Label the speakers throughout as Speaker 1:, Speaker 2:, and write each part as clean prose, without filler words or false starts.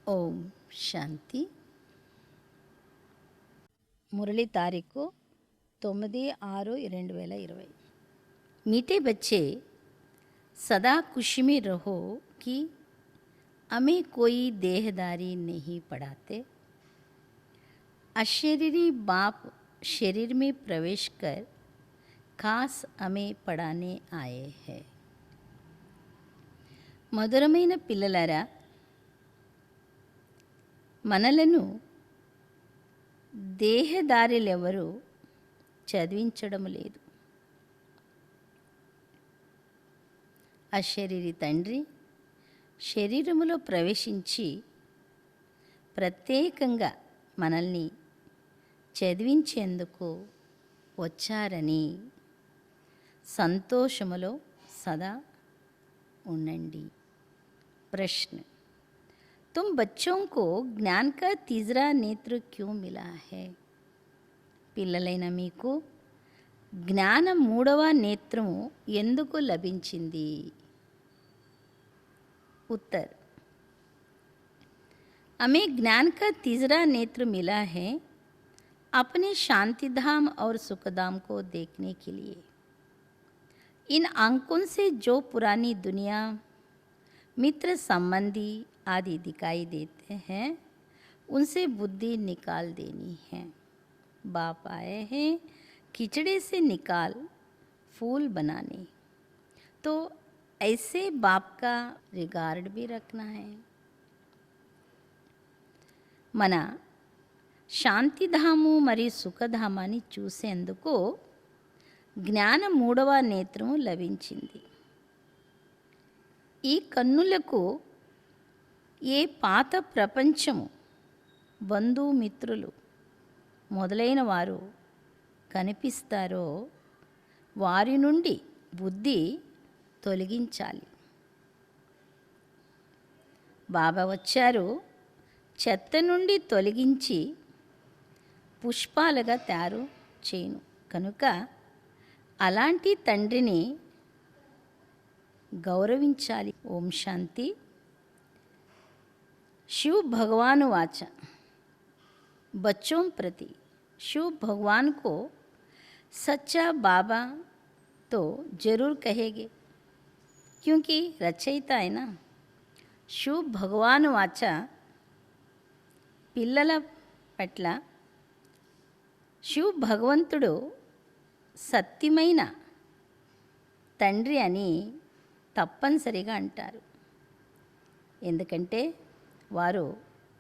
Speaker 1: ఓం శాంతి. మురళి తారీఖు 9/6/2020. मीठे बच्चे सदा खुशी में रहो कि हमें कोई देहदारी नहीं पड़ाते. अशरीरी बाप शरीर में प्रवेश कर खास हमें पढ़ाने आए हैं. మధురమైన పిల్లలారా, మనలను దేహదారులెవరూ చదివించడం లేదు. అశరీరి తండ్రి శరీరములో ప్రవేశించి ప్రత్యేకంగా మనల్ని చదివించేందుకు వచ్చారని సంతోషములో సదా ఉండండి. प्रश्न: तुम बच्चों को ज्ञान का तीसरा नेत्र क्यों मिला है? పిల్లలైన మీకు జ్ఞాన మూడవ నేత్రము ఎందుకు లభించింది? उत्तर: हमें ज्ञान का तीसरा नेत्र मिला है अपने शांतिधाम और सुखधाम को देखने के लिए. इन आंखों से जो पुरानी दुनिया, मित्र, संबंधी आदि दिखाई देते हैं, उनसे बुद्धि निकाल देनी है. बाप आए हैं खिचड़े से निकाल फूल बनाने. तो ऐसे बाप का रिगार्ड भी रखना है. మన శాంతిధాము మరియు సుఖధామాన్ని చూసేందుకు జ్ఞాన మూడవ నేత్రము లభించింది. ఈ కన్నులకు ఏ పాత ప్రపంచము, బంధుమిత్రులు మొదలైన వారు కనిపిస్తారో వారి నుండి బుద్ధి తొలగించాలి. బాబా వచ్చారు చెత్త నుండి తొలగించి పుష్పాలుగా తయారు చేయును. కనుక అలాంటి తండ్రిని गौरविंचाली. ओम शांति. शिव भगवान वाचा बच्चों प्रति शिव भगवान को सच्चा बाबा तो जरूर कहेंगे, क्योंकि रचयिता है ना. शिव भगवान वाचा పిల్లల పట్ల శివ భగవంతుడు సత్యమైన తండ్రి అని తప్పనిసరిగా అంటారు. ఎందుకంటే వారు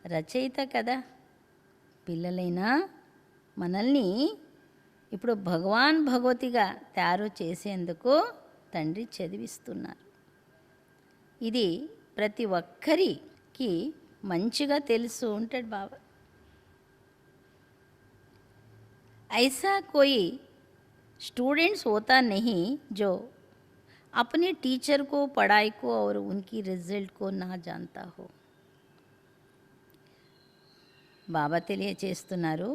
Speaker 1: రచయిత కదా. పిల్లలైనా మనల్ని ఇప్పుడు భగవాన్ భగవతిగా తయారు చేసేందుకు తండ్రి చదివిస్తున్నారు. ఇది ప్రతి ఒక్కరికి మంచిగా తెలుసు ఉంటాడు బాబా. ऐसा कोई स्टूडेंट्स होता नहीं जो अपने टीचर को, पढ़ाई को और उनकी रिजल्ट को ना जानता हो. బాబా తెలియచేస్తున్నారు,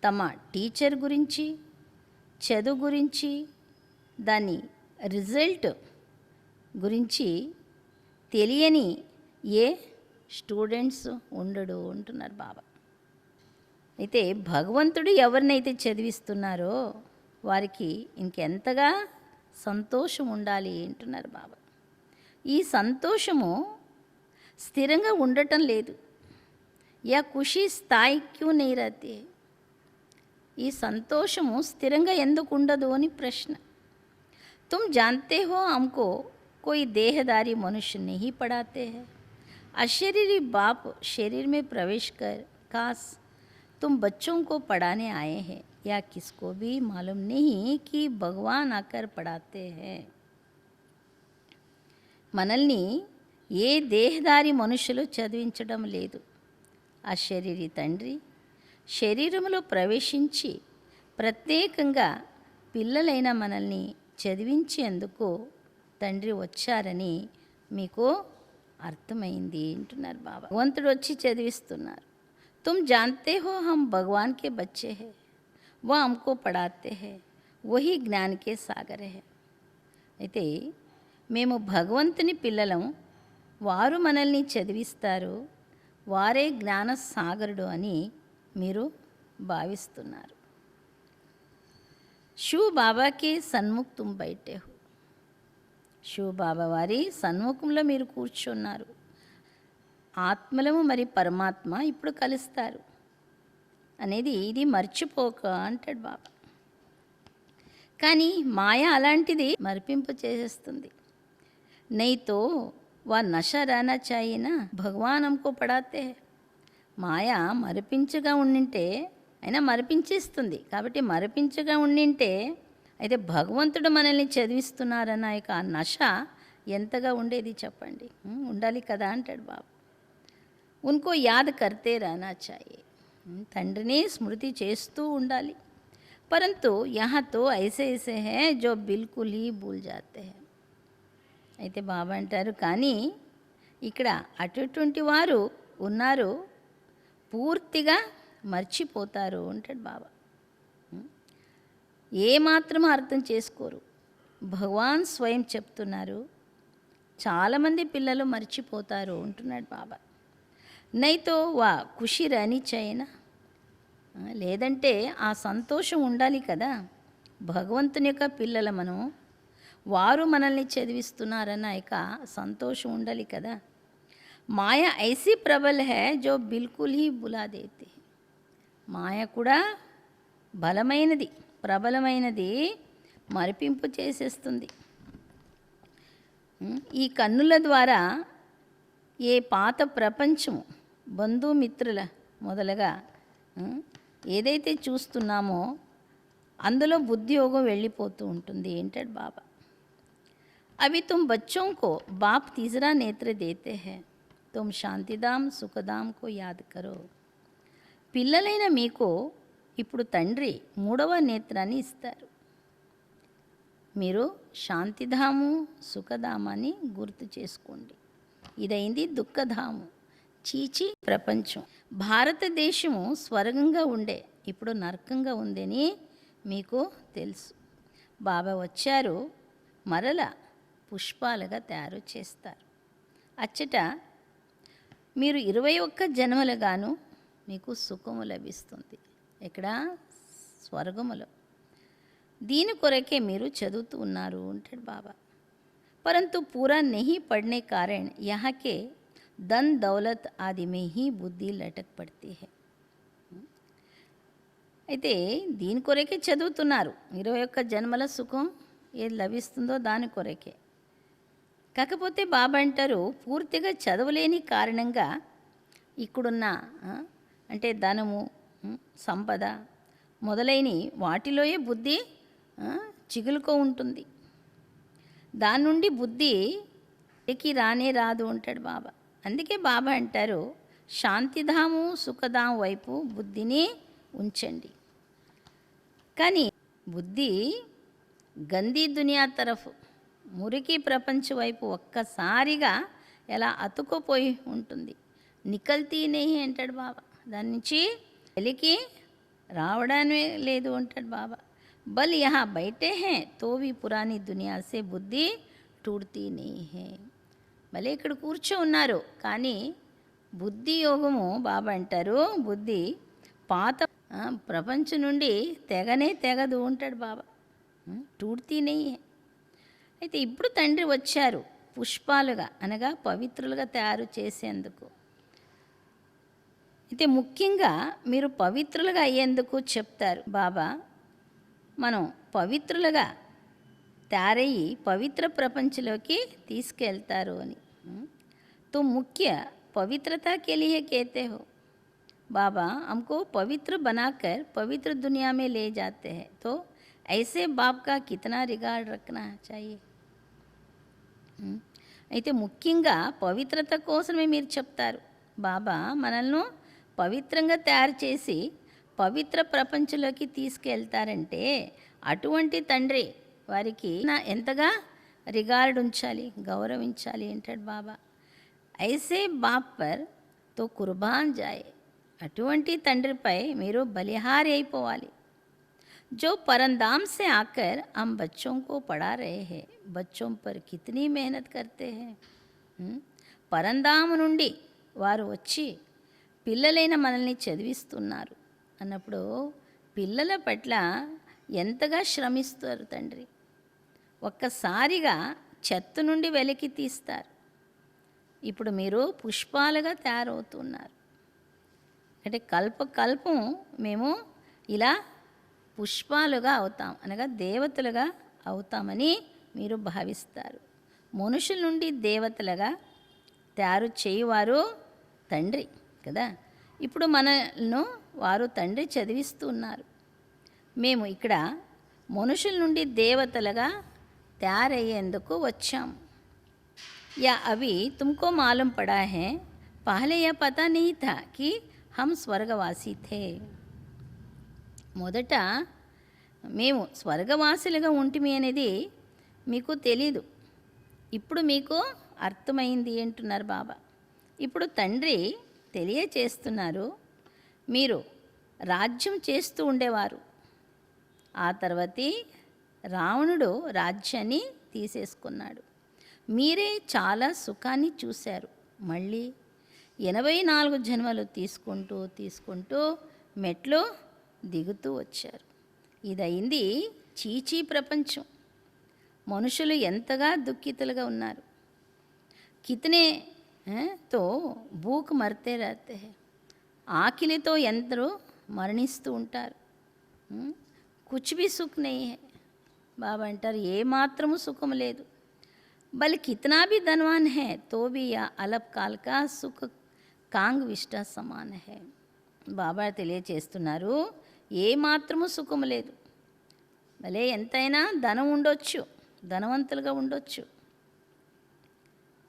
Speaker 1: తమ టీచర్ గురించి, చదువు గురించి, దాని రిజల్ట్ గురించి తెలియని ఏ స్టూడెంట్స్ ఉండడు అంటున్నారు బాబా. అయితే భగవంతుడు ఎవరినైతే చదివిస్తున్నారో వారికి ఇంకెంతగా సంతోషం ఉండాలి అంటున్నారు బాబా. ఈ సంతోషము స్థిరంగా ఉండటం లేదు. యా ఖుషీ స్థాయి క్యూ నహీ రహతీ. ఈ సంతోషము స్థిరంగా ఎందుకు ఉండదు అని ప్రశ్న. తుమ్ జాన్తే హో హమ్కో కోई देहदारी मनुष्य नहीं पढ़ाते हैं. अशरीरी बाप शरीर में प्रवेश कर खास तुम बच्चों को पढ़ाने आए हैं. या किसको भी मालूम नहीं कि भगवान आकर पढ़ाते हैं. మనల్ని ఏ దేహదారి మనుషులు చదివించడం లేదు. అశరీరి తండ్రి శరీరంలో ప్రవేశించి ప్రత్యేకంగా పిల్లలైన మనల్ని చదివించేందుకు తండ్రి వచ్చారని మీకు అర్థమైంది అంటున్నారు బాబా. భగవంతుడు వచ్చి చదివిస్తున్నారు. तुम जानते हो हम भगवान के बच्चे हैं, वह हमको पढ़ाते हैं, वही ज्ञान के सागर है. అయితే మేము భగవంతుని పిల్లలం, వారు మనల్ని చదివిస్తారు, వారే జ్ఞాన సాగరుడు అని మీరు భావిస్తున్నారు. శివ బాబాకి సన్ముఖ్ తుమ్ బైఠే హో. శివ బాబా వారి సన్ముఖంలో మీరు కూర్చున్నారు. ఆత్మలము మరి పరమాత్మ ఇప్పుడు కలుస్తారు అనేది ఇది మర్చిపోక అంటాడు బాబా. కానీ మాయ అలాంటిది, మరిపింపు చేసేస్తుంది. నైతో వా నష రానా చాయినా భగవాన్ హమ్కో పడాతే. మాయ మరిపించగా ఉండింటే అయినా మరిపించేస్తుంది. కాబట్టి మరిపించగా ఉండింటే అయితే భగవంతుడు మనల్ని చదివిస్తున్నారన్న ఇక ఆ నష ఎంతగా ఉండేది చెప్పండి. ఉండాలి కదా అంటాడు బాబా. ఉన్కో యాద్ కర్తే రానా చాయే. తండ్రిని స్మృతి చేస్తూ ఉండాలి. పరంతు యహా తో ఐసే ఐసే హే జో బిల్కుల్ హీ భూల్ జాతే హై. అయితే బాబా అంటారు కానీ ఇక్కడ అటువంటి వారు ఉన్నారు పూర్తిగా మర్చిపోతారు అంటాడు బాబా. ఏమాత్రం అర్థం చేసుకోరు. భగవాన్ స్వయం చెప్తున్నారు చాలామంది పిల్లలు మర్చిపోతారు అంటున్నాడు బాబా. నైతో వా ఖుషి రాని చైనా, లేదంటే ఆ సంతోషం ఉండాలి కదా. భగవంతుని యొక్క పిల్లల మనం, వారు మనల్ని చదివిస్తున్నారన్న ఇక సంతోషం ఉండాలి కదా. మాయ ఐసీ ప్రబల్ హై జో బిల్కుల్ హీ బులా దేతే. మాయ కూడా బలమైనది, ప్రబలమైనది, మరిపింపు చేసేస్తుంది. ఈ కన్నుల ద్వారా ఏ పాత ప్రపంచము, బంధుమిత్రుల మొదలుగా ఏదైతే చూస్తున్నామో అందులో బుద్ధియోగం వెళ్ళిపోతూ ఉంటుంది ఏంటాడు బాబా. అవి తుమ్ బచ్చోं को बाप तीसरा नेत्र देते हैं, तुम శాంతిధామ్ సుఖధామ్ కో యాద్ కరో. పిల్లలైన మీకు ఇప్పుడు తండ్రి మూడవ నేత్రాన్ని ఇస్తారు. మీరు శాంతిధాము సుఖధామాన్ని గుర్తు చేసుకోండి. ఇదైంది దుఃఖధాము, చీచి ప్రపంచం. భారతదేశము స్వర్గంగా ఉండే ఇప్పుడు నరకంగా ఉందని మీకు తెలుసు. బాబా వచ్చారు, మరల పుష్పాలుగా తయారు చేస్తారు. అచ్చట మీరు 21 జన్మలుగాను మీకు సుఖము లభిస్తుంది. ఇక్కడ స్వర్గములో. దీని కొరకే మీరు చదువుతూ ఉన్నారు అంటాడు బాబా. परंतु पूरा नहीं पढ़ने कारण यहाँ के धन दौलत आदि में ही बुद्धि लटक पड़ती है. అయితే దీని కొరకే చదువుతున్నారు. 21 జన్మల సుఖం ఏది లభిస్తుందో దాని కొరకే. కాకపోతే బాబా అంటారు పూర్తిగా చదవలేని కారణంగా ఇక్కడున్న అంటే ధనము, సంపద మొదలైన వాటిలోయే బుద్ధి చిగులుకో ఉంటుంది. దాని నుండి బుద్ధి ఎక్కి రానే రాదు అంటాడు బాబా. అందుకే బాబా అంటారు శాంతిధాము సుఖధాం వైపు బుద్ధిని ఉంచండి. కానీ బుద్ధి గందీ దునియా తరఫు, మురికి ప్రపంచం వైపు ఒక్కసారిగా ఎలా అతుక్కుపోయి ఉంటుంది. నికల్తీ నెహి అంటాడు బాబా. దాని నుంచి వెలికి రావడమే లేదు అంటాడు బాబా. బల్ యహా బైఠే హే తో भी పురానీ దునియా సే బుద్ధి టూట్తీ నెహీ హే. భలే ఇక్కడ కూర్చో ఉన్నారు కానీ బుద్ధి యోగము బాబా అంటారు బుద్ధి పాత ప్రపంచం నుండి తెగదు అంటాడు బాబా. టూట్తీ నెహీ హే. అయితే ఇప్పుడు తండ్రి వచ్చారు పుష్పాలుగా అనగా పవిత్రులుగా తయారు చేసేందుకు. అయితే ముఖ్యంగా మీరు పవిత్రులుగా అయ్యేందుకు చెప్తారు బాబా. మనం పవిత్రులుగా తయారయ్యి పవిత్ర ప్రపంచంలోకి తీసుకెళ్తారు అని. तो मुख्य पवित्रता के लिए कहते हो बाबा, हमको पवित्र बनाकर पवित्र दुनिया में ले जाते हैं. तो ऐसे बाप का कितना रिगार्ड रखना चाहिए. అయితే ముఖ్యంగా పవిత్రత కోసమే మీరు చెప్తారు బాబా మనల్ని పవిత్రంగా తయారు చేసి పవిత్ర ప్రపంచంలోకి తీసుకెళ్తారంటే అటువంటి తండ్రి వారికి ఎంతగా రిగార్డ్ ఉంచాలి, గౌరవించాలి అంటాడు బాబా. ఐసే బాప్ పర్ తో కుర్బాన్ జాయే. అటువంటి తండ్రిపై మీరు బలిహారి అయిపోవాలి. जो परंदाम से आकर हम बच्चों को पढ़ा रहे हैं, बच्चों पर कितनी मेहनत करते हैं. పరంధాము నుండి వారు వచ్చి పిల్లలైన మనల్ని చదివిస్తున్నారు అన్నప్పుడు పిల్లల పట్ల ఎంతగా శ్రమిస్తారు తండ్రి. ఒక్కసారిగా చెత్త నుండి వెలికి తీస్తారు. ఇప్పుడు మీరు పుష్పాలుగా తయారవుతున్నారు. అంటే కల్పం మేము ఇలా పుష్పాలుగా అవుతాం, అనగా దేవతలుగా అవుతామని మీరు భావిస్తారు. మనుషుల నుండి దేవతలుగా తయారు చేయువారు తండ్రి కదా. ఇప్పుడు మనల్ని వారు తండ్రి చదివిస్తూ ఉన్నారు. మేము ఇక్కడ మనుషుల నుండి దేవతలుగా తయారయ్యేందుకు వచ్చాం. या अभी तुमको मालूम पड़ा है, पहले यह पता नहीं था कि हम స్వర్గవాసి थे. మొదట మేము స్వర్గవాసులుగా ఉంటిమి అనేది మీకు తెలీదు, ఇప్పుడు మీకు అర్థమైంది అంటున్నారు బాబా. ఇప్పుడు తండ్రి తెలియచేస్తున్నారు, మీరు రాజ్యం చేస్తూ ఉండేవారు. ఆ తర్వాతి రావణుడు రాజ్యాన్ని తీసేసుకున్నాడు. మీరే చాలా సుఖాన్ని చూశారు. మళ్ళీ 84 జన్మలు తీసుకుంటూ మెట్లు దిగుతూ వచ్చారు. ఇదైంది చీచీ ప్రపంచం. మనుషులు ఎంతగా దుఃఖితులుగా ఉన్నారు. కితనే తో భూక్ మర్తే రహతే హై, ఆకలితో ఎందరో మరణిస్తూ ఉంటారు. కుచ్ భీ సుఖ్ నహీ హై. బాబా అంటారు ఏమాత్రము సుఖం లేదు. बल्कि कितना भी धनवान है तो भी यह अल्पकाल का सुख కాంగ్ విష్ట సమాన హై. బాబా తెలియచేస్తున్నారు ఏమాత్రము సుఖం లేదు. భలే ఎంతైనా ధనం ఉండొచ్చు, ధనవంతులుగా ఉండొచ్చు,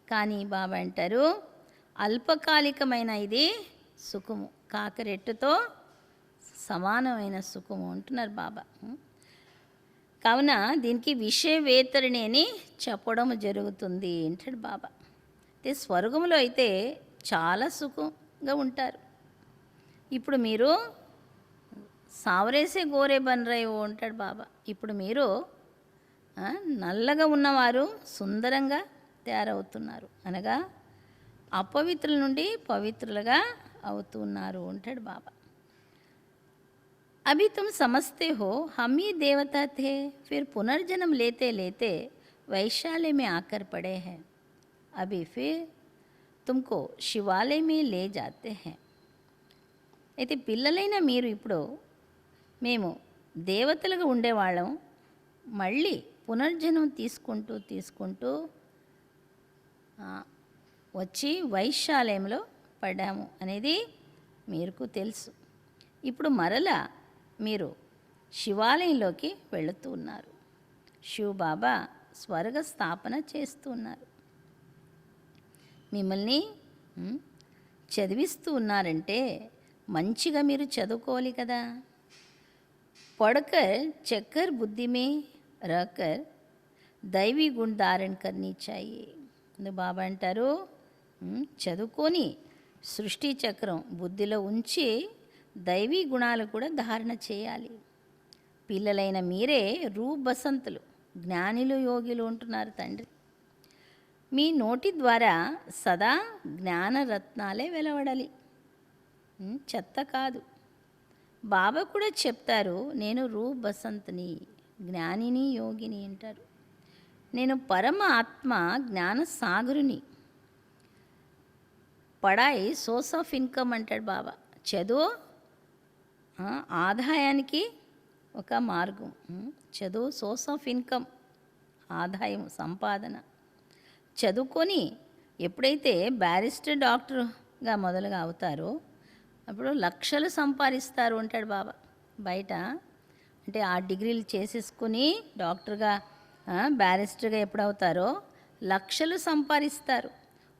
Speaker 1: కానీ బాబా అంటారు అల్పకాలికమైన ఇది సుఖము, కాకరెట్టుతో సమానమైన సుఖము అంటున్నారు బాబా. కావున దీనికి విషయవేతరిణి అని చెప్పడం జరుగుతుంది అంటాడు బాబా. అయితే స్వర్గంలో అయితే చాలా సుఖంగా ఉంటారు. ఇప్పుడు మీరు సావరేసే గోరే బన్రయో అంటాడు బాబా. ఇప్పుడు మీరు నల్లగా ఉన్నవారు సుందరంగా తయారవుతున్నారు, అనగా అపవిత్రుల నుండి పవిత్రులుగా అవుతున్నారు అంటాడు బాబా. अभी तुम समझते हो हम ही देवता थे, फिर पुनर्जन्म लेते लेते वैशाल्य में आकर पड़े हैं. अभी फिर तुमको शिवालय में ले जाते हैं. అయితే పిల్లలైన మీరు ఇప్పుడు మేము దేవతలుగా ఉండేవాళ్ళం, మళ్ళీ పునర్జన్మం తీసుకుంటూ వచ్చి వైశాల్యంలో పడ్డాము అనేది మీకు తెలుసు. ఇప్పుడు మరలా మీరు శివాలయంలోకి వెళుతూ ఉన్నారు. శివబాబా స్వర్గ స్థాపన చేస్తూ ఉన్నారు. మిమ్మల్ని చదివిస్తూ ఉన్నారంటే మంచిగా మీరు చదువుకోవాలి కదా. పढ़कर चक्कर बुद्धि में रहकर दैवी गुण धारण करनी चाहिए. బాబా అంటారు చదువుకొని సృష్టి చక్రం బుద్ధిలో ఉంచి దైవీ గుణాలు కూడా ధారణ చేయాలి. పిల్లలైన మీరే రూప్ బసంతులు, జ్ఞానులు, యోగిలు ఉంటున్నారు తండ్రి. మీ నోటి ద్వారా సదా జ్ఞానరత్నాలే వెలువడాలి, చెత్త కాదు. బాబా కూడా చెప్తారు నేను రూప్ బసంత్ని, జ్ఞానిని, యోగిని అంటారు. నేను పరమ ఆత్మ జ్ఞాన సాగరుని. పడాయి సోర్స్ ఆఫ్ ఇన్కమ్ అంటాడు బాబా. చదువు ఆదాయానికి ఒక మార్గం. చదువు సోర్స్ ఆఫ్ ఇన్కమ్, ఆదాయం, సంపాదన. చదువుకొని ఎప్పుడైతే బ్యారిస్టర్, డాక్టర్గా మొదలుగా అవుతారో అప్పుడు లక్షలు సంపాదిస్తారు అంటాడు బాబా. బయట అంటే ఆ డిగ్రీలు చేసేసుకుని డాక్టర్గా బ్యారిస్టర్గా ఎప్పుడవుతారో లక్షలు సంపాదిస్తారు.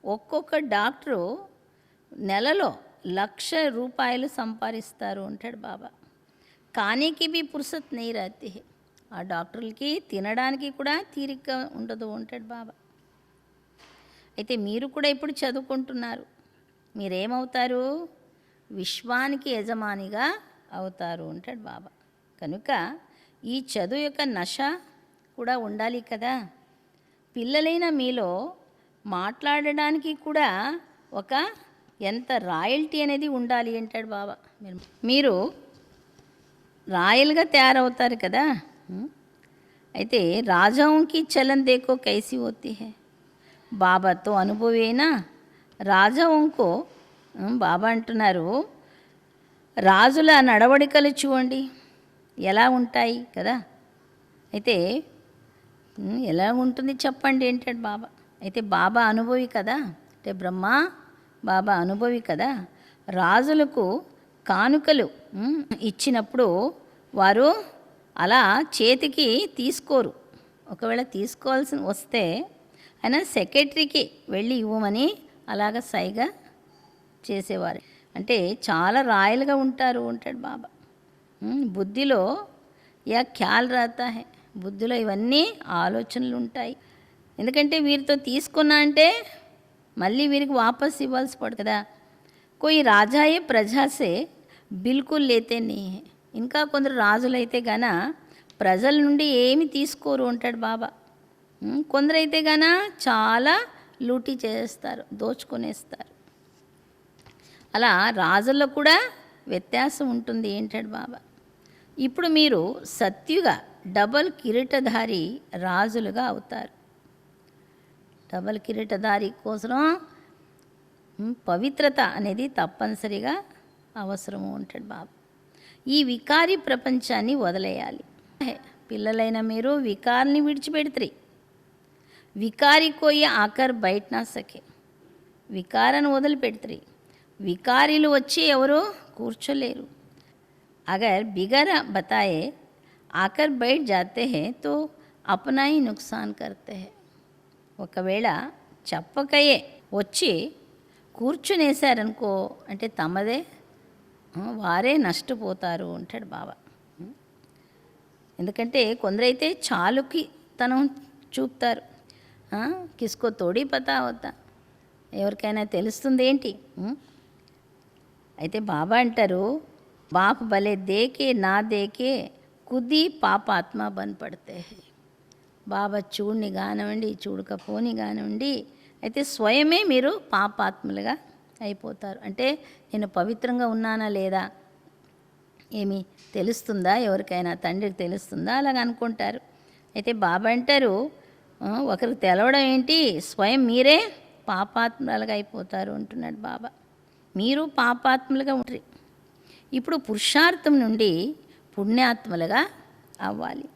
Speaker 1: ఒక్కొక్క డాక్టరు నెలలో 1,00,000 రూపాయలు సంపాదిస్తారు అంటాడు బాబా. కానీకి బి పుర్సత్ నహీ రహతీ హై. ఆ డాక్టర్లకి తినడానికి కూడా తీరిక ఉండదు అంటాడు బాబా. అయితే మీరు కూడా ఇప్పుడు చదువుకుంటున్నారు. మీరేమవుతారు? విశ్వానికి యజమానిగా అవుతారు అంటాడు బాబా. కనుక ఈ చదువు యొక్క నశ కూడా ఉండాలి కదా. పిల్లలైన మీలో మాట్లాడడానికి కూడా ఒక ఎంత రాయల్టీ అనేది ఉండాలి అంటాడు బాబా. మీరు రాయల్గా తయారవుతారు కదా. అయితే రాజాओं చలన్ దేకో కైసి హోతీ హై. బాబాతో అనుభవేనా రాజాओं బాబా అంటున్నారు, రాజుల నడవడికలు చూడండి ఎలా ఉంటాయి కదా. అయితే ఎలా ఉంటుంది చెప్పండి ఏంటాడు బాబా. అయితే బాబా అనుభవి కదా, అంటే బ్రహ్మ బాబా అనుభవి కదా. రాజులకు కానుకలు ఇచ్చినప్పుడు వారు అలా చేతికి తీసుకోరు. ఒకవేళ తీసుకోవాల్సి వస్తే ఆయన సెక్రటరీకి వెళ్ళి ఇవ్వమని అలాగ సైగా చేసేవారు. అంటే చాలా రాయల్గా ఉంటారు అంటాడు బాబా. బుద్ధిలో యా ఖ్యాల్ రాతా హై, బుద్ధిలో ఇవన్నీ ఆలోచనలు ఉంటాయి. ఎందుకంటే వీరితో తీసుకున్నా అంటే మళ్ళీ వీరికి వాపస్ ఇవ్వాల్సి పడు కదా. కోయి రాజాయే ప్రజాసే బిల్కుల్ లేతే నీ. ఇంకా కొందరు రాజులైతే గాన ప్రజల నుండి ఏమి తీసుకోరు అంటాడు బాబా. కొందరైతే గాన చాలా లూటీ చేస్తారు, దోచుకొనేస్తారు. అలా రాజుల్లో కూడా వ్యత్యాసం ఉంటుంది ఏంటాడు బాబా. ఇప్పుడు మీరు సత్యుగా డబల్ కిరీటధారి రాజులుగా అవుతారు. డబల్ కిరీటధారి కోసం పవిత్రత అనేది తప్పనిసరిగా అవసరము అంటాడు బాబా. ఈ వికారి ప్రపంచాన్ని వదిలేయాలి. పిల్లలైన మీరు వికారిని విడిచిపెడతారు. వికారి కోయి ఆకర్ బయట నా సకే, వికారాన్ని వదిలిపెడతారు. వికారీలు వచ్చి ఎవరు కూర్చోలేరు. అగర్ బిగర బతాయే ఆకర్ బయట జాతే హే తో అప్నా హీ నుక్సాన్ కర్తే హే. ఒకవేళ చెప్పకయే వచ్చి కూర్చునేశారనుకో అంటే తమదే, వారే నష్టపోతారు అంటాడు బాబా. ఎందుకంటే కొందరైతే చాలుకి తనం చూపుతారు. కిస్కో తోడి పతా అవుతా, ఎవరికైనా తెలుస్తుంది ఏంటి. అయితే బాబా అంటారు, బాప్ భలే దేకే నా దేకే కుది పాపాత్మ బన్ పడితే. బాబా చూడని కానివ్వండి, చూడకపోని కానివ్వండి, అయితే స్వయమే మీరు పాపాత్ములుగా అయిపోతారు. అంటే నేను పవిత్రంగా ఉన్నానా లేదా ఏమి తెలుస్తుందా, ఎవరికైనా తండ్రికి తెలుస్తుందా, అలాగ అనుకుంటారు. అయితే బాబా అంటారు, ఒకరికి తెలవడం ఏంటి, స్వయం మీరే పాపాత్ములుగా అయిపోతారు అంటున్నాడు బాబా. మీరు పాపాత్ములుగా ఉంటారు. ఇప్పుడు పురుషార్థం నుండి పుణ్యాత్ములుగా అవ్వాలి.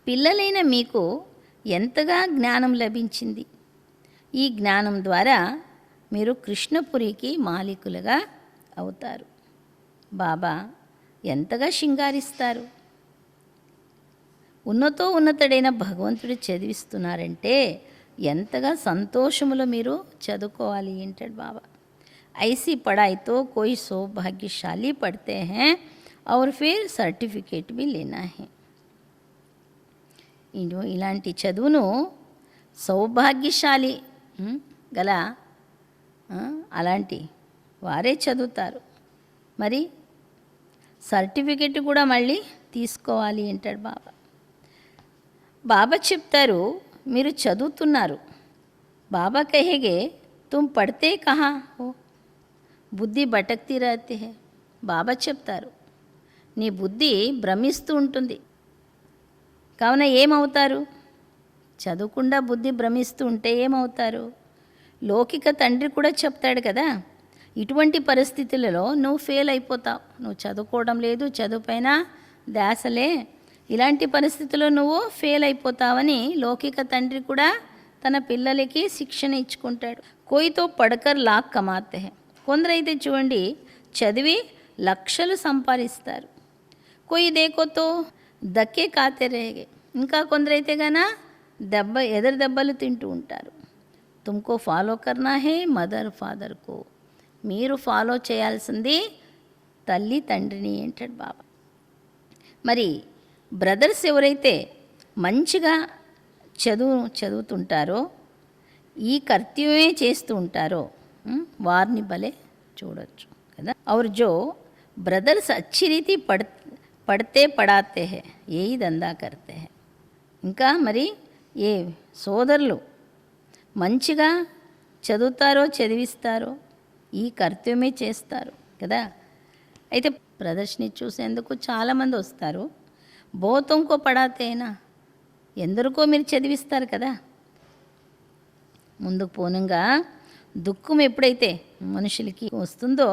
Speaker 1: పిల్లలైన మీకు ఎంతగా జ్ఞానం లభించింది. ఈ జ్ఞానం ద్వారా మీరు కృష్ణపురికి మాలికులుగా అవుతారు. బాబా ఎంతగా శృంగారిస్తారు. ఉన్నతుడైన భగవంతుడు చదివిస్తున్నారంటే ఎంతగా సంతోషములో మీరు చదువుకోవాలి అంటాడు బాబా. ऐसी पढ़ाई तो कोई सौभाग्यशाली पढ़ते हैं और फिर सर्टिफिकेट भी लेना है. ఇలాంటి చదువును సౌభాగ్యశాలి గల అలాంటి వారే చదువుతారు. మరి సర్టిఫికెట్ కూడా మళ్ళీ తీసుకోవాలి అంటాడు బాబా. బాబా చెప్తారు, మీరు చదువుతున్నారు. బాబా కహేగే తుమ్ పడితే కహా హో, బుద్ధి భటక్తీ రహతీ హై. బాబా చెప్తారు, నీ బుద్ధి భ్రమిస్తూ ఉంటుంది. కావున ఏమవుతారు, చదువుకుండా బుద్ధి భ్రమిస్తూ ఉంటే ఏమవుతారు. లౌకిక తండ్రి కూడా చెప్తాడు కదా, ఇటువంటి పరిస్థితులలో నువ్వు ఫెయిల్ అయిపోతావు. నువ్వు చదువుకోవడం లేదు, చదువుపైన ధ్యాసలే, ఇలాంటి పరిస్థితుల్లో నువ్వు ఫెయిల్ అయిపోతావని లౌకిక తండ్రి కూడా తన పిల్లలకి శిక్షణ ఇచ్చుకుంటాడు. కోయితో పడకర్ లాక్ కమాతే హై. కొందరైతే చూడండి చదివి లక్షలు సంపాదిస్తారు. కోయి దేకోతో దక్కే కాతే రేగే. ఇంకా కొందరైతే గాన ఎదురు దెబ్బలు తింటూ ఉంటారు. తుమ్కో ఫాలో కర్నా హే మదర్ ఫాదర్కో. మీరు ఫాలో చేయాల్సింది తల్లి తండ్రిని అంటాడు బాబా. మరి బ్రదర్స్ ఎవరైతే మంచిగా చదువుతుంటారో, ఈ కర్తవ్యమే చేస్తూ ఉంటారో వారిని భలే చూడొచ్చు కదా. और जो ब्रदर्स अच्छी रीति पढ़ते पढ़ाते हैं यही దందా करते हैं. ఇంకా మరి ఏ సోదరులు మంచిగా చదువుతారో చదివిస్తారో ఈ కర్తవ్యమే చేస్తారు కదా. అయితే ప్రదర్శన చూసేందుకు చాలామంది వస్తారు. బోతంకో పడాతేనా, ఎందరికో మీరు చదివిస్తారు కదా. ముందుకు పోనుగా దుఃఖం ఎప్పుడైతే మనుషులకి వస్తుందో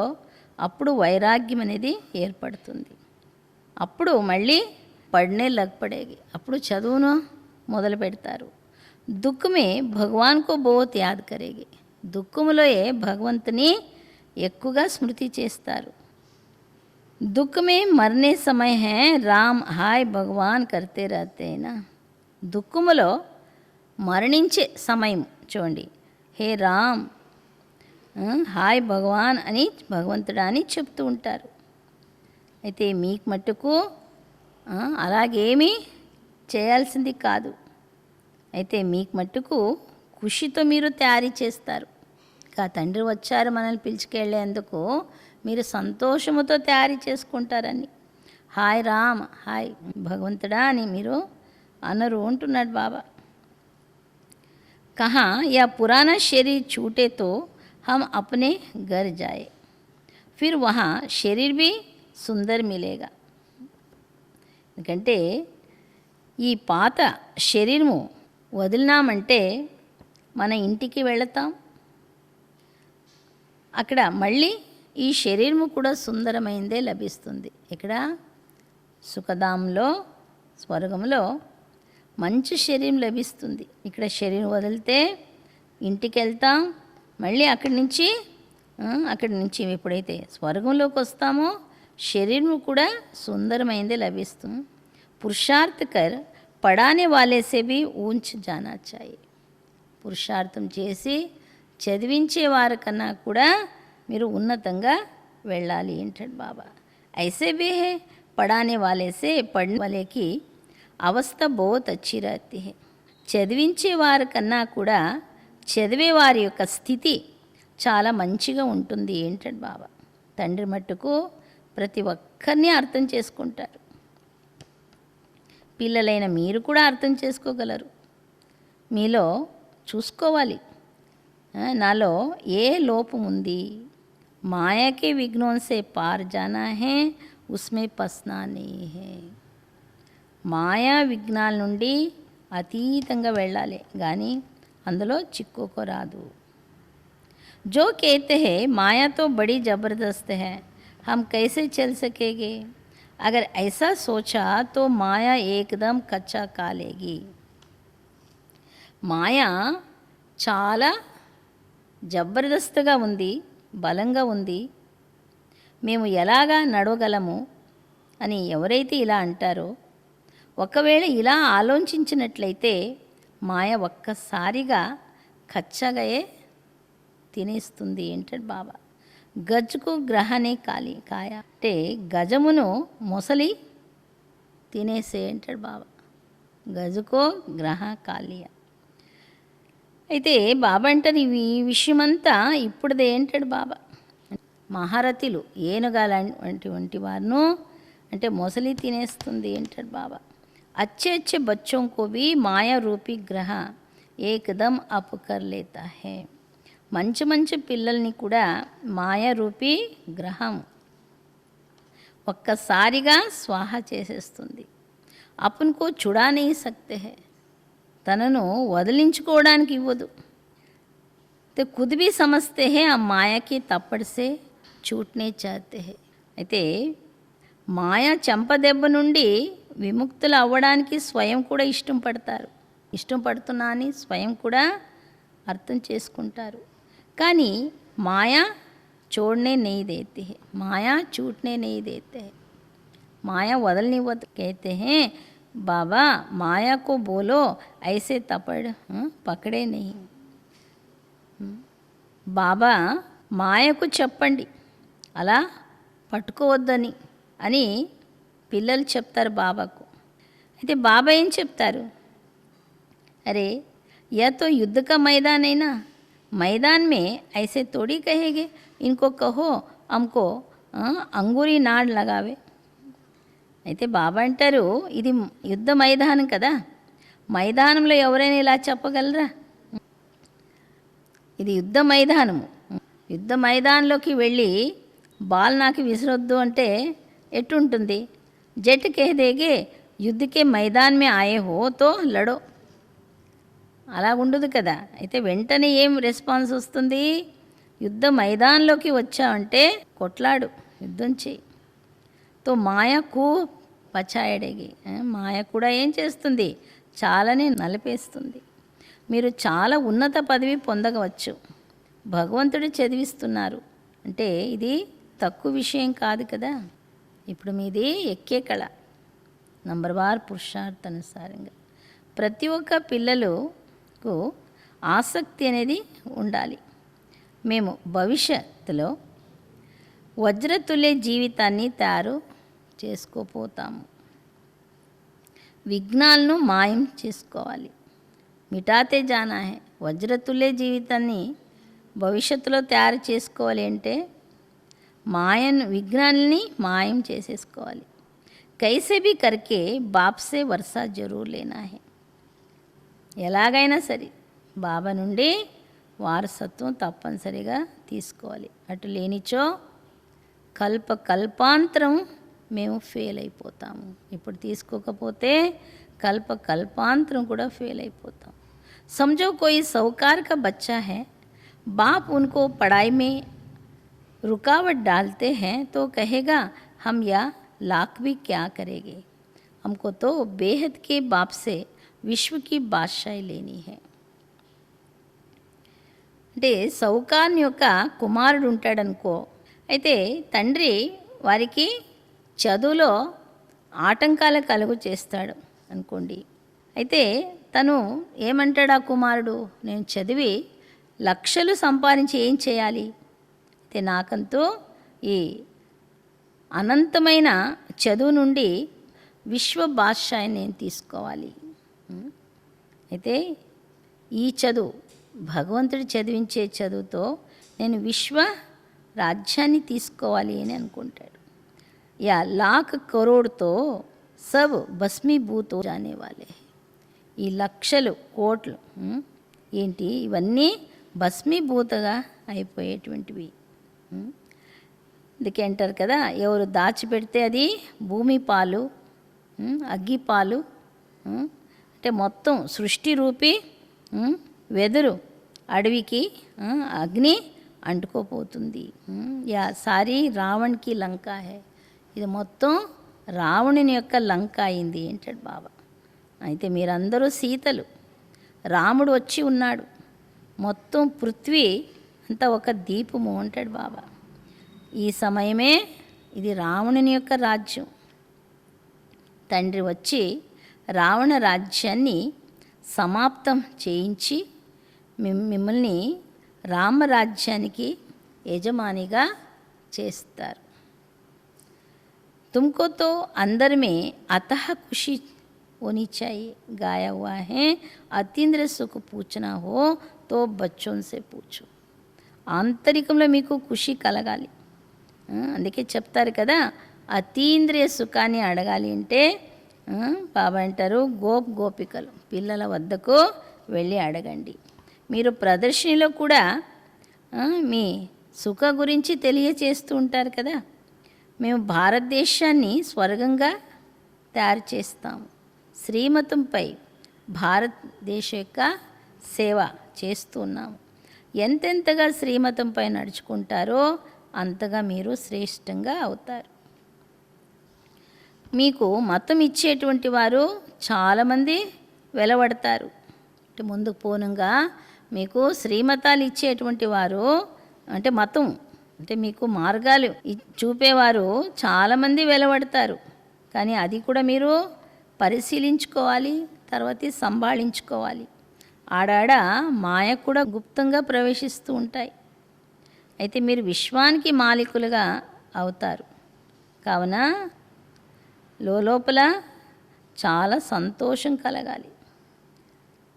Speaker 1: అప్పుడు వైరాగ్యం అనేది ఏర్పడుతుంది. అప్పుడు మళ్ళీ పడనే లగ్పడేగి, అప్పుడు చదువును మొదలు పెడతారు. దుఃఖమే భగవాన్కో బోత్ యాద్ కరేగి, దుఃఖములోయే భగవంతుని ఎక్కువగా స్మృతి చేస్తారు. దుఃఖమే మరణే సమయ హే రామ్ హాయ్ భగవాన్ కర్తే రహతేనా, దుఃఖములో మరణించే సమయం చూడండి, హే రామ్ హాయ్ భగవాన్ అని భగవంతుడా అని చెప్తూ ఉంటారు. అయితే మీకు మట్టుకు అలాగేమీ చేయాల్సింది కాదు. అయితే మీకు మట్టుకు ఖుషితో మీరు తయారీ చేస్తారు. ఇంకా తండ్రి వచ్చారు మనల్ని పిలుచుకెళ్ళేందుకు, మీరు సంతోషముతో తయారీ చేసుకుంటారని. హాయ్ రామ్ హాయ్ భగవంతుడా అని మీరు అనరు అంటున్నాడు బాబా. कहाँ या पुराना शरीर छूटे तो हम अपने घर जाए, फिर वहाँ शरीर भी सुंदर मिलेगा. ఎందుకంటే ఈ పాత శరీరము వదిలినామంటే మన ఇంటికి వెళతాం. అక్కడ మళ్ళీ ఈ శరీరము కూడా సుందరమైందే లభిస్తుంది. ఇక్కడ సుఖధాంలో స్వర్గంలో మంచి శరీరం లభిస్తుంది. ఇక్కడ శరీరం వదిలితే ఇంటికి వెళ్తాం, మళ్ళీ అక్కడి నుంచి ఎప్పుడైతే స్వర్గంలోకి వస్తామో శరీరం కూడా సుందరమైందే లభిస్తుంది. పురుషార్థ్ కర్ పడానే వాలేసే భీ ఊంచ్ జానా చాయి, పురుషార్థం చేసి చదివించే వారి కన్నా కూడా మీరు ఉన్నతంగా వెళ్ళాలి అంటాడు బాబా. ఐసే భీ హే పడానే వాలేసే పढ़ने वाले की అవస్థ బహుత్ అచ్చి రహతీ హై, చదివించే వారి కన్నా కూడా చదివే వారి యొక్క స్థితి చాలా మంచిగా ఉంటుంది ఏంటంటే బాబా. తండ్రి మట్టుకు ప్రతి ఒక్కరిని అర్థం చేసుకుంటారు. పిల్లలైన మీరు కూడా అర్థం చేసుకోగలరు. మీలో చూసుకోవాలి, నాలో ఏ లోపం ఉంది. మాయాకే విఘ్నోం సే పార్ జానా హే ఉస్మే పస్నా నహీ హే, మాయా విఘ్నాల నుండి అతీతంగా వెళ్ళాలి కానీ అందులో చిక్కుకోరాదు. जो कहते हैं माया तो बड़ी ज़बरदस्त है, हम कैसे चल सकेंगे, अगर ऐसा सोचा तो माया एकदम कच्चा खा लेगी. మాయా చాలా జబర్దస్త్గా ఉంది, బలంగా ఉంది, మేము ఎలాగా నడవగలము అని ఎవరైతే ఇలా అంటారో, ఒకవేళ ఇలా ఆలోచించినట్లయితే మాయ ఒక్కసారిగా కచ్చగాయే తినేస్తుంది ఏంటంటే బాబా. గజ్జుకు గ్రహనే కాయ అంటే గజమును మొసలి తినేసే అంటాడు బాబా. గజుకో గ్రహ కాలియ. అయితే బాబా అంటారు ఈ విషయమంతా ఇప్పుడుదే ఏంటాడు బాబా. మహారథులు ఏనుగాల వంటి వారిను అంటే మొసలి తినేస్తుంది ఏంటాడు బాబా. अच्छे अच्छे बच्चों को भी माया रूपी ग्रह एकदम अप कर लेता है, మంచి మంచి పిల్లల్ని కూడా మాయా రూపీ గ్రహం ఒక్కసారిగా స్వాహ చేసేస్తుంది. అపున్కో చుడా नहीं सकते है, తనను వదిలించుకోవడానికి ఇవ్వదు. तो खुद भी समझते हैं हम माया की तप्पड़ से छूटने चाहते हैं. అయితే మాయా చెంపదెబ్బ నుండి విముక్తులు అవ్వడానికి స్వయం కూడా ఇష్టం పడుతున్నా అని స్వయం కూడా అర్థం చేసుకుంటారు. కానీ మాయా छोड़ने नहीं देती है, माया छूटने नहीं देते हैं, माया वदलनिవ్వదు. कहते हैं बाबा माया को बोलो ऐसे तपड़ पकड़े नहीं. బాబా మాయకు చెప్పండి అలా పట్టుకోవద్దని అని పిల్లలు చెప్తారు బాబాకు. అయితే బాబా ఏం చెప్తారు, अरे यह तो युद्ध का मैदान है ना, मैदान में ऐसे थोड़ी कहेंगे इनको कहो हमको अंगूरी नाड़ लगावे. అయితే బాబా అంటారు ఇది యుద్ధ మైదానం కదా, మైదానంలో ఎవరైనా ఇలా చెప్పగలరా. ఇది యుద్ధ మైదానము. యుద్ధ మైదానంలోకి వెళ్ళి బాల్ నాకు విసరొద్దు అంటే ఎట్టుంటుంది? జట్ కహ్ దేగే యుద్ధ కే మైదాన్ మే ఆయే హో తో లడో. అలా ఉండదు కదా. అయితే వెంటనే ఏం రెస్పాన్స్ వస్తుంది? యుద్ధ మైదానంలోకి వచ్చావంటే కొట్లాడు, యుద్ధం చేయి. తో మాయకు పచాయడేగి, మాయ కూడా ఏం చేస్తుంది? చాలానే నలిపేస్తుంది. మీరు చాలా ఉన్నత పదవి పొందవచ్చు. భగవంతుడు చదివిస్తున్నారు అంటే ఇది తక్కువ విషయం కాదు కదా. ఇప్పుడు మీది ఎక్కే కళ. నంబర్ వార్ పురుషార్థానుసారంగా ప్రతి ఒక్క పిల్లలకు ఆసక్తి అనేది ఉండాలి. మేము భవిష్యత్తులో వజ్రతుల్య జీవితాన్ని తయారు చేసుకోపోతాము. విఘ్నాలను మాయం చేసుకోవాలి. మిటాతే జానా హై. వజ్రతుల్య జీవితాన్ని భవిష్యత్తులో తయారు చేసుకోవాలి అంటే విఘ్నాలని మాయం చేసేసుకోవాలి. కైసే భీ కర్కే బాప్సే వర్షా జరూర్ లేనా హై. ఎలాగైనా సరే బాబా నుండి వారసత్వం తప్పనిసరిగా తీసుకోవాలి. అటు లేనిచో కల్పాంతరం మేము ఫెయిల్ అయిపోతాము. ఇప్పుడు తీసుకోకపోతే కల్పాంతరం కూడా ఫెయిల్ అయిపోతాం. समझो कोई साहूकार का बच्चा है, बाप उनको पढ़ाई में रुकावट डालते हैं तो कहेगा हम या लाख भी क्या करेंगे, हमको तो बेहद के बाप से विश्व की बादशाही लेनी है. అంటే సౌకాన్ యొక్క కుమారుడు ఉంటాడనుకో. అయితే తండ్రి వారికి చదువులో ఆటంకాలు కలుగు చేస్తాడు అనుకోండి. అయితే తను ఏమంటాడు ఆ కుమారుడు? నేను చదివి లక్షలు సంపాదించి ఏం చేయాలి? అయితే నాకంతూ ఈ అనంతమైన చదువు నుండి విశ్వ బాద్షాయిని నేను తీసుకోవాలి. అయితే ఈ చదువు భగవంతుడు చదివించే చదువుతో నేను విశ్వ రాజ్యాన్ని తీసుకోవాలి అని అనుకుంటాడు. యా లాఖ్ కరోడ్తో సబ్ భస్మీభూత్ జానే వాలే. ఈ లక్షలు కోట్లు ఏంటి? ఇవన్నీ భస్మీభూతగా అయిపోయేటువంటివి. అందుకే అంటారు కదా, ఎవరు దాచిపెడితే అది భూమి పాలు, అగ్గి పాలు, అంటే మొత్తం సృష్టి రూపి వెదురు అడవికి అగ్ని అంటుకోపోతుంది. యా సారీ రావణ్కి లంక హే. ఇది మొత్తం రావణుని యొక్క లంక అయింది అంటాడు బాబా. అయితే మీరందరూ సీతలు. రాముడు వచ్చి ఉన్నాడు. మొత్తం పృథ్వీ అంతా ఒక దీపము అంటాడు బాబా. ఈ సమయమే ఇది రావణుని యొక్క రాజ్యం. తండ్రి వచ్చి రావణ రాజ్యాన్ని సమాప్తం చేయించి మిమ్మల్ని రామరాజ్యానికి యజమానిగా చేస్తారు. तुमको तो अंदर में अतः खुशी होनी चाहिए. गाया हुआ है, అతీంద్రియ సుఖ పూछना हो तो बच्चों से पूछो. ఆంతరికంలో మీకు ఖుషి కలగాలి. అందుకే చెప్తారు కదా, అతీంద్రియ సుఖాన్ని అడగాలి అంటే బాబా అంటారు గోపికలు పిల్లల వద్దకు వెళ్ళి అడగండి. మీరు ప్రదర్శనలో కూడా మీ సుఖ గురించి తెలియచేస్తూ ఉంటారు కదా. మేము భారతదేశాన్ని స్వర్గంగా తయారు చేస్తాము. శ్రీమతంపై భారతదేశ యొక్క సేవ చేస్తున్నాము. ఎంతెంతగా శ్రీమతంపై నడుచుకుంటారో అంతగా మీరు శ్రేష్టంగా అవుతారు. మీకు మతం ఇచ్చేటువంటి వారు చాలామంది వెలవడతారు. అంటే ముందుకు పోనుగా మీకు శ్రీమతాలు ఇచ్చేటువంటి వారు అంటే మతం అంటే మీకు మార్గాలు చూపేవారు చాలామంది వెలవడతారు. కానీ అది కూడా మీరు పరిశీలించుకోవాలి, తర్వాత సంభాళించుకోవాలి. ఆడాడ మాయ కూడా గుప్తంగా ప్రవేశిస్తూ ఉంటాయి. అయితే మీరు విశ్వానికి మాలికులుగా అవుతారు. కావున లోపల చాలా సంతోషం కలగాలి.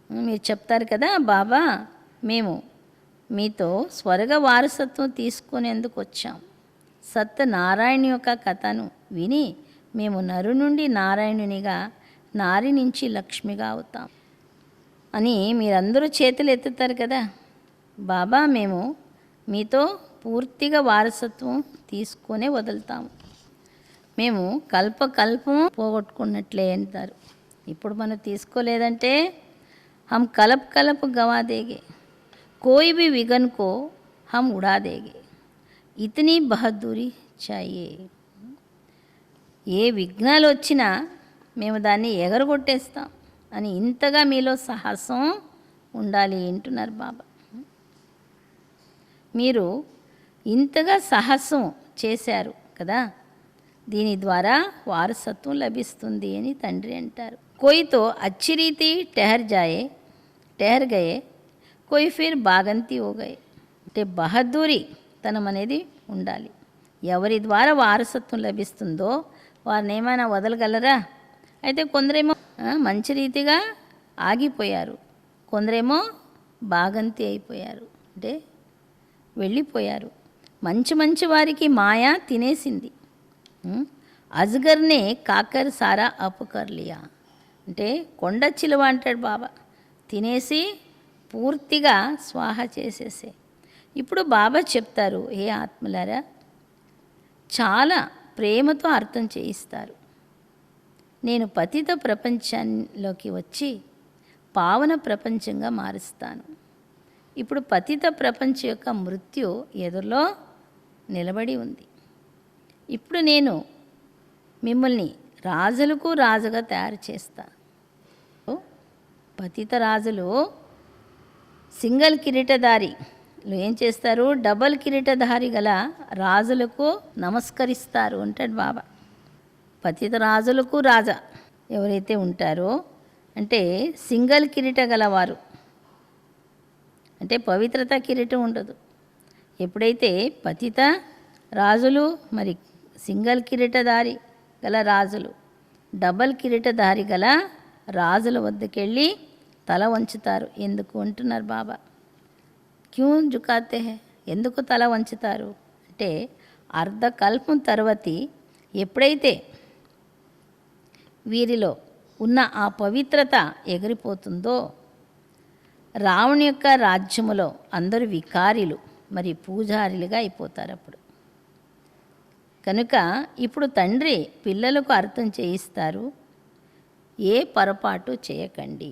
Speaker 1: మీరు చెప్తారు కదా, బాబా మేము మీతో స్వర్గ వారసత్వం తీసుకునేందుకు వచ్చాం. సత్యనారాయణ యొక్క కథను విని మేము నరు నుండి నారాయణునిగా, నారి నుంచి లక్ష్మిగా అవుతాం అని మీరందరూ చేతులు ఎత్తుతారు కదా. బాబా మేము మీతో పూర్తిగా వారసత్వం తీసుకొనే వదులుతాము, మేము కల్పకల్పం పోగొట్టుకున్నట్లే అంటారు. ఇప్పుడు మనం తీసుకోలేదంటే హమ్ కలప్ కలప్ గవా దేగే, కోయి భీ విఘన్ కో హమ్ ఉడా దేగే, ఇతనీ బహదూరి చాయే. ఏ విఘ్నాలు వచ్చినా మేము దాన్ని ఎగరగొట్టేస్తాం అని ఇంతగా మీలో సాహసం ఉండాలి అంటున్నారు బాబా. మీరు ఇంతగా సాహసం చేశారు కదా, దీని ద్వారా వారసత్వం లభిస్తుంది అని తండ్రి అంటారు. కోయితో అచ్చి రీతి టెహర్ గయే కోయి ఫిర్ బాగంతి హో గయే. అంటే బహదూరి తనం అనేది ఉండాలి. ఎవరి ద్వారా వారసత్వం లభిస్తుందో వారిని ఏమైనా వదలగలరా? అయితే కొందరేమో మంచి రీతిగా ఆగిపోయారు, కొందరేమో బాగంతి అయిపోయారు, అంటే వెళ్ళిపోయారు. మంచి మంచి వారికి మాయా తినేసింది. అజ్గర్నే కాకర్ సారా అపకర్ లియా, అంటే కొండ చిలువ అంటాడు బాబా, తినేసి పూర్తిగా స్వాహ చేసేసే. ఇప్పుడు బాబా చెప్తారు, ఏ ఆత్మలారా చాలా ప్రేమతో అర్థం చేయిస్తారు. నేను పతిత ప్రపంచంలోకి వచ్చి పావన ప్రపంచంగా మారుస్తాను. ఇప్పుడు పతిత ప్రపంచం యొక్క మృత్యు ఎదురులో నిలబడి ఉంది. ఇప్పుడు నేను మిమ్మల్ని రాజులకు రాజుగా తయారు చేస్తాను. పతిత రాజులు సింగిల్ కిరీటధారి ఏం చేస్తారు? డబల్ కిరీటధారి గల రాజులకు నమస్కరిస్తారు అంటాడు బాబా. పతిత రాజులకు రాజా ఎవరైతే ఉంటారో అంటే సింగిల్ కిరీట గలవారు, అంటే పవిత్రత కిరీటం ఉండదు. ఎప్పుడైతే పతిత రాజులు మరి సింగిల్ కిరీటధారి గల రాజులు డబల్ కిరీటధారి గల రాజుల వద్దకెళ్ళి తల వంచుతారు. ఎందుకు అంటున్నారు బాబా? క్యూ జుకాతే హే, ఎందుకు తల వంచుతారు అంటే అర్ధకల్పం తర్వాతి ఎప్పుడైతే వీరిలో ఉన్న ఆ పవిత్రత ఎగిరిపోతుందో రావణు యొక్క రాజ్యములో అందరూ వికారీలు మరి పూజారులుగా అయిపోతారు అప్పుడు. కనుక ఇప్పుడు తండ్రి పిల్లలకు అర్థం చేయిస్తారు, ఏ పొరపాటు చేయకండి,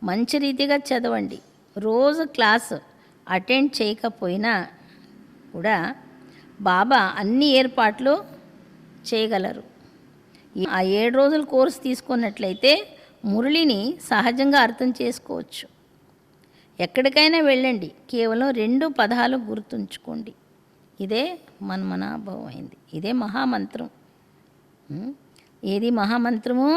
Speaker 1: మంచి రీతిగా చదవండి. రోజు క్లాసు అటెండ్ చేయకపోయినా కూడా బాబా అన్ని ఏర్పాట్లు చేయగలరు. ఆ 7 రోజుల కోర్సు తీసుకున్నట్లయితే మురళిని సహజంగా అర్థం చేసుకోవచ్చు. ఎక్కడికైనా వెళ్ళండి, కేవలం 2 పదాలు గుర్తుంచుకోండి. ఇదే మన్మనాభవం అయింది, ఇదే మహామంత్రం. ఏది మహామంత్రము?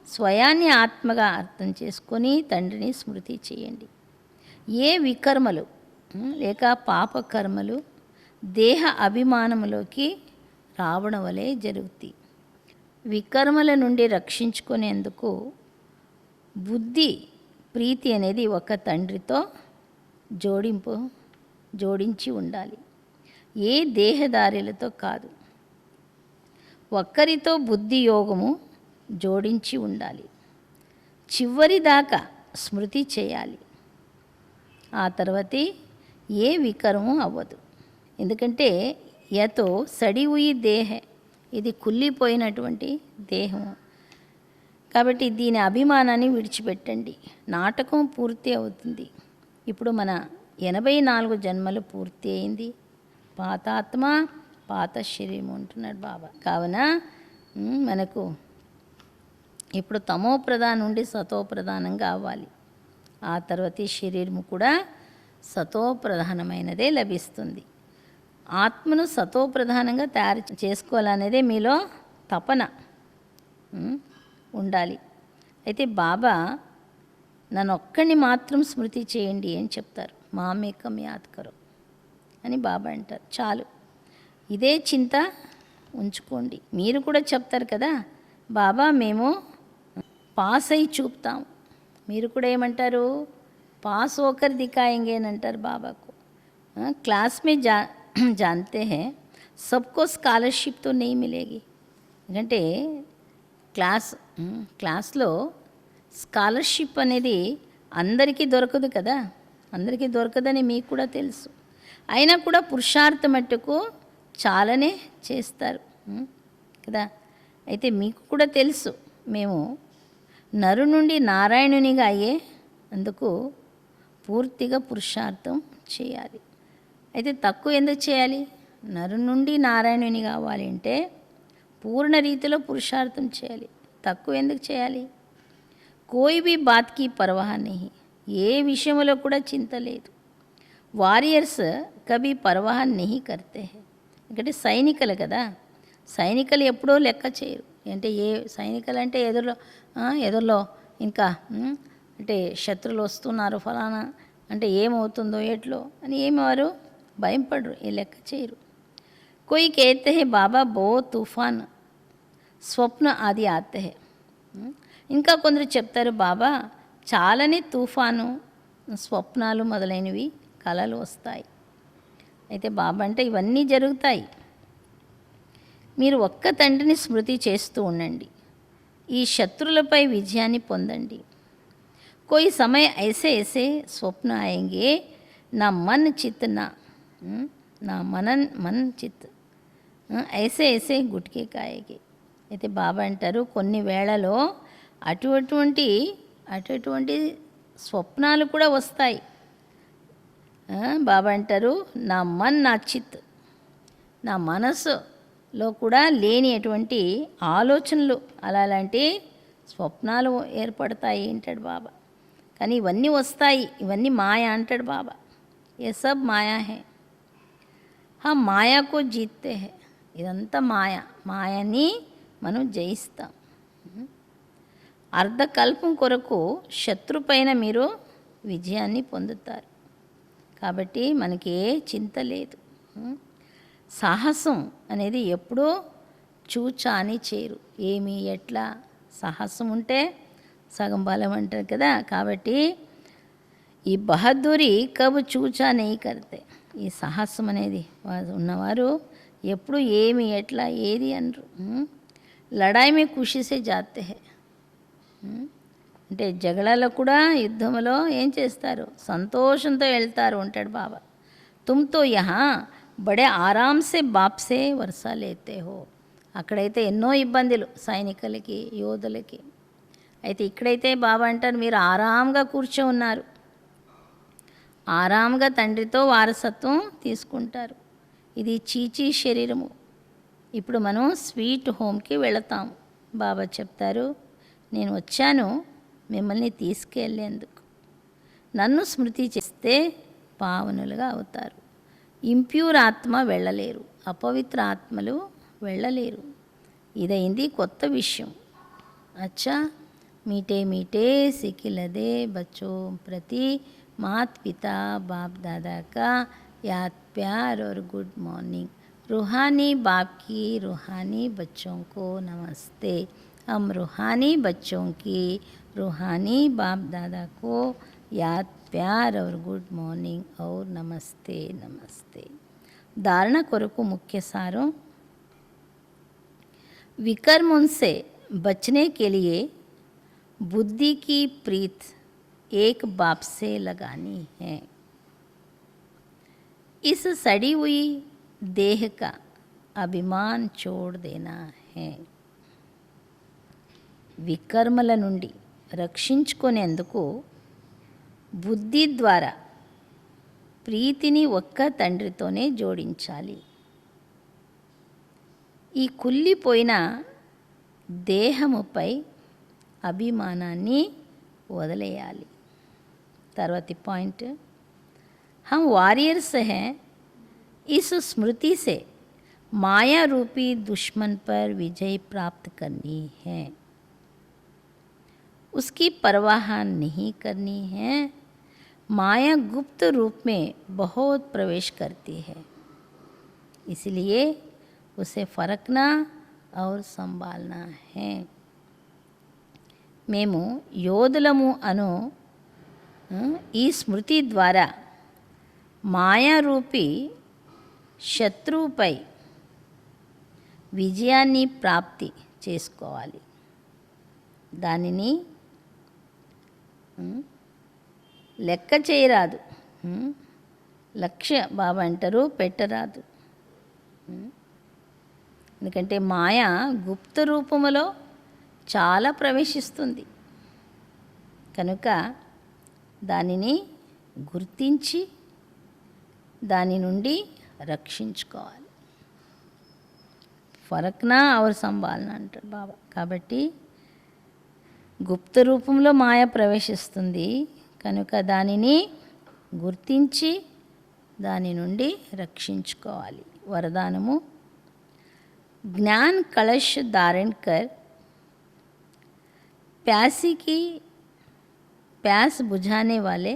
Speaker 1: స్వయాన్ని ఆత్మగా అర్థం చేసుకొని తండ్రిని స్మృతి చేయండి. ఏ వికర్మలు లేక పాపకర్మలు దేహ అభిమానములోకి రావడం వలె జరుగుతాయి. వికర్మల నుండి రక్షించుకునేందుకు బుద్ధి ప్రీతి అనేది ఒక తండ్రితో జోడించి ఉండాలి, ఏ దేహదారులతో కాదు. ఒక్కరితో బుద్ధి యోగము జోడించి ఉండాలి. చివరి దాకా స్మృతి చేయాలి. ఆ తర్వాతి ఏ వికరము అవ్వదు. ఎందుకంటే యతో సడి ఉయి దేహ, ఇది కుళ్ళిపోయినటువంటి దేహము. కాబట్టి దీని అభిమానాన్ని విడిచిపెట్టండి. నాటకం పూర్తి అవుతుంది. ఇప్పుడు మన 84 జన్మలు పూర్తి అయింది. పాతాత్మ పాత శరీరం అంటున్నాడు బాబా. కావున మనకు ఇప్పుడు తమో ప్రధానం నుండి సతో ప్రధానంగా అవ్వాలి. ఆ తర్వాత శరీరము కూడా సతో ప్రధానమైనదే లభిస్తుంది. ఆత్మను సతో ప్రధానంగా తయారు చేసుకోవాలనేదే మీలో తపన ఉండాలి. అయితే బాబా నన్ను ఒక్కడిని మాత్రం స్మృతి చేయండి అని చెప్తారు. మామేకం యాద్ కరో అని బాబా అంటారు. చాలు, ఇదే చింత ఉంచుకోండి. మీరు కూడా చెప్తారు కదా, బాబా మేము పాస్ అయి చూపుతాం. మీరు కూడా ఏమంటారు? పాస్ హోకర్ దిఖాయేంగే అని అంటారు బాబాకు. క్లాస్ మే जानते हैं सबको स्कॉलरशिप तो नहीं मिलेगी. ఎందుకంటే క్లాస్లో స్కాలర్షిప్ అనేది అందరికీ దొరకదు కదా. అందరికీ దొరకదని మీకు కూడా తెలుసు. అయినా కూడా పురుషార్థం మట్టుకు చాలానే చేస్తారు కదా. అయితే మీకు కూడా తెలుసు మేము నరు నుండి నారాయణునిగా అయ్యే అందుకు పూర్తిగా పురుషార్థం చేయాలి. అయితే తక్కువ ఎందుకు చేయాలి? నరు నుండి నారాయణుని కావాలి అంటే పూర్ణ రీతిలో పురుషార్థం చేయాలి. తక్కువ ఎందుకు చేయాలి? కోయి బి బాత్కి పర్వాహ నహీ, ఏ విషయంలో కూడా చింత లేదు. వారియర్స్ కభీ పర్వాహ నహీ కర్తే హై. ఎందుకంటే సైనికులు కదా, సైనికులు ఎప్పుడో లెక్క చేయరు. అంటే ఏ సైనికులు అంటే ఎదురులో ఇంకా అంటే శత్రువులు వస్తున్నారు ఫలానా అంటే ఏమవుతుందో ఎట్లో అని ఏమి వారు భయం పడరు, ఏ లెక్క చేయరు. కోయి कहते हैं బాబా బో తుఫాన్ స్వప్న ఆది ఆతే హై. ఇంకా కొందరు చెప్తారు బాబా చాలానే తుఫాను స్వప్నాలు మొదలైనవి కలలు వస్తాయి. అయితే బాబా అంటే ఇవన్నీ జరుగుతాయి. మీరు ఒక్క తండ్రిని స్మృతి చేస్తూ ఉండండి, ఈ శత్రులపై విజయాన్ని పొందండి. कोई समय ऐसे ऐसे स्वप्न आएंगे ना मन चित ना मन चित ऐसे ऐसे గుట్కే కాయేగే. అయితే బాబా అంటారు కొన్ని వేళలో అటువంటి స్వప్నాలు కూడా వస్తాయి. బాబా అంటారు నా మన్ నా చిత్, నా మనసులో కూడా లేని అటువంటి ఆలోచనలు అలాంటి స్వప్నాలు ఏర్పడతాయి అంటాడు బాబా. కానీ ఇవన్నీ వస్తాయి, ఇవన్నీ మాయా అంటాడు బాబా. ఏ సబ్ మాయా హే, మాయాకు జీతే హే. ఇదంతా మాయని మనం జయిస్తాం. అర్ధకల్పం కొరకు శత్రు పైన మీరు విజయాన్ని పొందుతారు. కాబట్టి మనకి ఏ చింత లేదు. సాహసం అనేది ఎప్పుడూ చూచాని చేరు. ఏమి ఎట్లా సాహసం ఉంటే సగం బలం అంటారు కదా. కాబట్టి ఈ బహదూరి కబు చూచా నెయ్యి కడితే, ఈ సాహసం అనేది ఉన్నవారు ఎప్పుడు ఏమి ఎట్లా ఏది అనరు. లడాయి మే ఖుషిసే జాతే హై. అంటే జగడాలో కూడా యుద్ధంలో ఏం చేస్తారు? సంతోషంతో వెళ్తారు అంటాడు బాబా. తుమ్తో యహా బడే ఆరాంసే బాప్సే వర్షా లేతే హో. అక్కడైతే ఎన్నో ఇబ్బందులు సైనికులకి యోధులకి. అయితే ఇక్కడైతే బాబా అంటారు మీరు ఆరాంగా కూర్చో ఉన్నారు, ఆరాంగా తండ్రితో వారసత్వం తీసుకుంటారు. ఇది చీచీ శరీరము. ఇప్పుడు మనం స్వీట్ హోమ్కి వెళతాము. బాబా చెప్తారు నేను వచ్చాను మిమ్మల్ని తీసుకెళ్ళేందుకు. నన్ను స్మృతి చేస్తే పావనులుగా అవుతారు. ఇంప్యూర్ ఆత్మ వెళ్ళలేరు, అపవిత్ర ఆత్మలు వెళ్ళలేరు. ఇదైంది కొత్త విషయం. అచ్చా मीठे मीठे सिखिलदे बच्चों प्रति मात पिता बाप दादा का याद प्यार और गुड मॉर्निंग. रूहानी बाप की रूहानी बच्चों को नमस्ते. हम रूहानी बच्चों की रूहानी बाप दादा को याद प्यार और गुड मॉर्निंग और नमस्ते नमस्ते. धारणा కొరకు मुख्य सारों, विकर्मों से बचने के लिए बुद्धि की प्रीत एक बाप से लगानी है. इस सड़ी हुई देह का अभिमान छोड़ देना है. వికర్మల నుండి రక్షించుకునేందుకు బుద్ధి ద్వారా ప్రీతిని ఒక్క తండ్రితోనే జోడించాలి. ఈ కుళ్ళిపోయిన దేహముపై అభిమానాన్ని వదిలేయాలి. తర్వాతి పాయింట్, हम वॉरियर्स हैं, इस स्मृति से माया रूपी दुश्मन पर विजय प्राप्त करनी है. उसकी परवाह नहीं करनी है. माया गुप्त रूप में बहुत प्रवेश करती है, इसलिए उसे फरकना और संभालना है. మేము యోధులము అను ఈ స్మృతి ద్వారా మాయారూపి శత్రువుపై విజయాన్ని ప్రాప్తి చేసుకోవాలి. దానిని లెక్క చేయరాదు. లక్ష్య బాబా అంటారు పెట్టరాదు. ఎందుకంటే మాయ గుప్త రూపములో చాలా ప్రవేశిస్తుంది కనుక దానిని గుర్తించి దాని నుండి రక్షించుకోవాలి. ఫరక్నా ఔర్ సంభాలన అంటారు బాబా. కాబట్టి గుప్త రూపంలో మాయ ప్రవేశిస్తుంది కనుక దానిని గుర్తించి దాని నుండి రక్షించుకోవాలి. వరదానము ज्ञान कलश धारण कर प्यासी की प्यास बुझाने वाले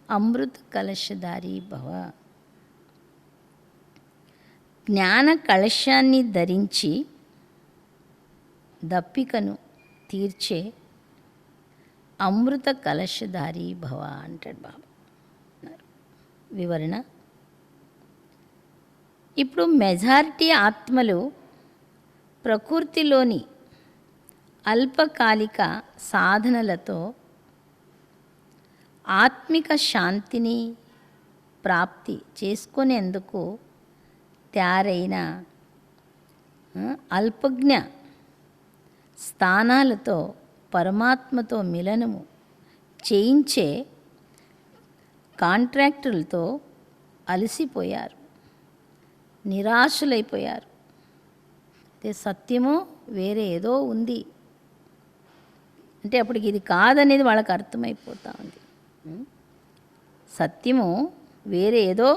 Speaker 1: अमृत कलशधारी भव. జ్ఞాన కలశాన్ని ధరించి దప్పికను తీర్చే అమృత కలశధారి భవ అంటాడు బాబా. వివరణ. ఇప్పుడు మెజారిటీ ఆత్మలు ప్రకృతిలోని అల్పకాలిక సాధనలతో ఆత్మిక శాంతిని ప్రాప్తి చేసుకునేందుకు తయారైన అల్పజ్ఞ స్థానాలతో పరమాత్మతో మిలనము చేయించే కాంట్రాక్టులతో అలసిపోయారు, నిరాశలైపోయారు. అయితే సత్యము వేరే ఏదో ఉంది అంటే అప్పటికి ఇది కాదనేది వాళ్ళకి అర్థమైపోతూ ఉంది. సత్యము వేరే ఏదో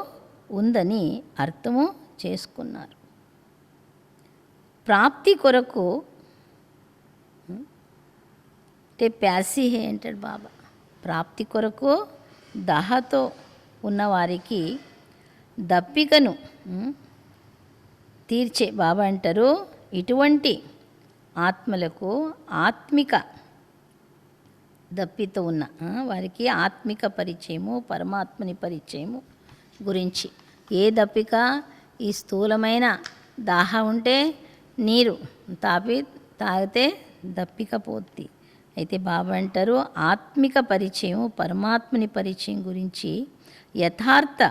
Speaker 1: ఉందని అర్థము చేసుకున్నారు. ప్రాప్తి కొరకు అంటే ప్యాసి హే అంటాడు బాబా. ప్రాప్తి కొరకు దాహతో ఉన్నవారికి దప్పికను తీర్చే బాబా అంటారు. ఇటువంటి ఆత్మలకు ఆత్మిక దప్పితో ఉన్న వారికి ఆత్మిక పరిచయము, పరమాత్మని పరిచయము గురించి. ఏ దప్పిక? ఈ స్థూలమైన దాహం ఉంటే నీరు తాగితే దప్పిక పోద్ది. అయితే బాబా అంటారు ఆత్మిక పరిచయం, పరమాత్మని పరిచయం గురించి యథార్థ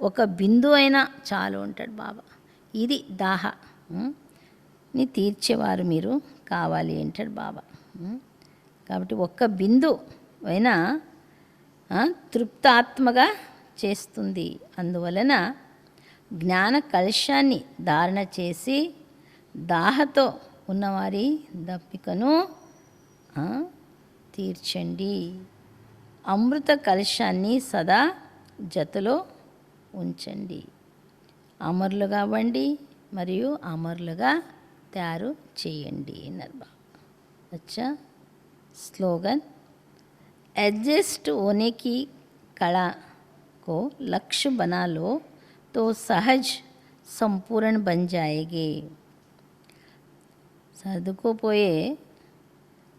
Speaker 1: ఒక బిందు అయినా చాలు అంటాడు బాబా. ఇది దాహాన్ని తీర్చేవారు మీరు కావాలి అంటాడు బాబా. కాబట్టి ఒక్క బిందు అయినా తృప్తాత్మగా చేస్తుంది. అందువలన జ్ఞాన కలశాన్ని ధారణ చేసి దాహతో ఉన్నవారి దప్పికను తీర్చండి. అమృత కలశాన్ని సదా జతలో ఉంచండి. అమరులుగా అవ్వండి మరియు అమరులుగా తయారు చేయండి అన్నారు బాబా. అచ్చా. स्लोगन एडजस्ट होने की कला को लक्ष्य बना लो तो सहज संपूर्ण बन जाएंगे. సర్దుకుపోయే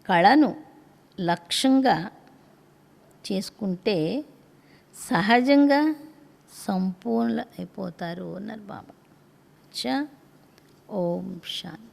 Speaker 1: కళను లక్ష్యంగా చేసుకుంటే సహజంగా సంపూర్ణ అయిపోతారు అన్నారు బాబా. అచ్చా. ఓం శాంతి.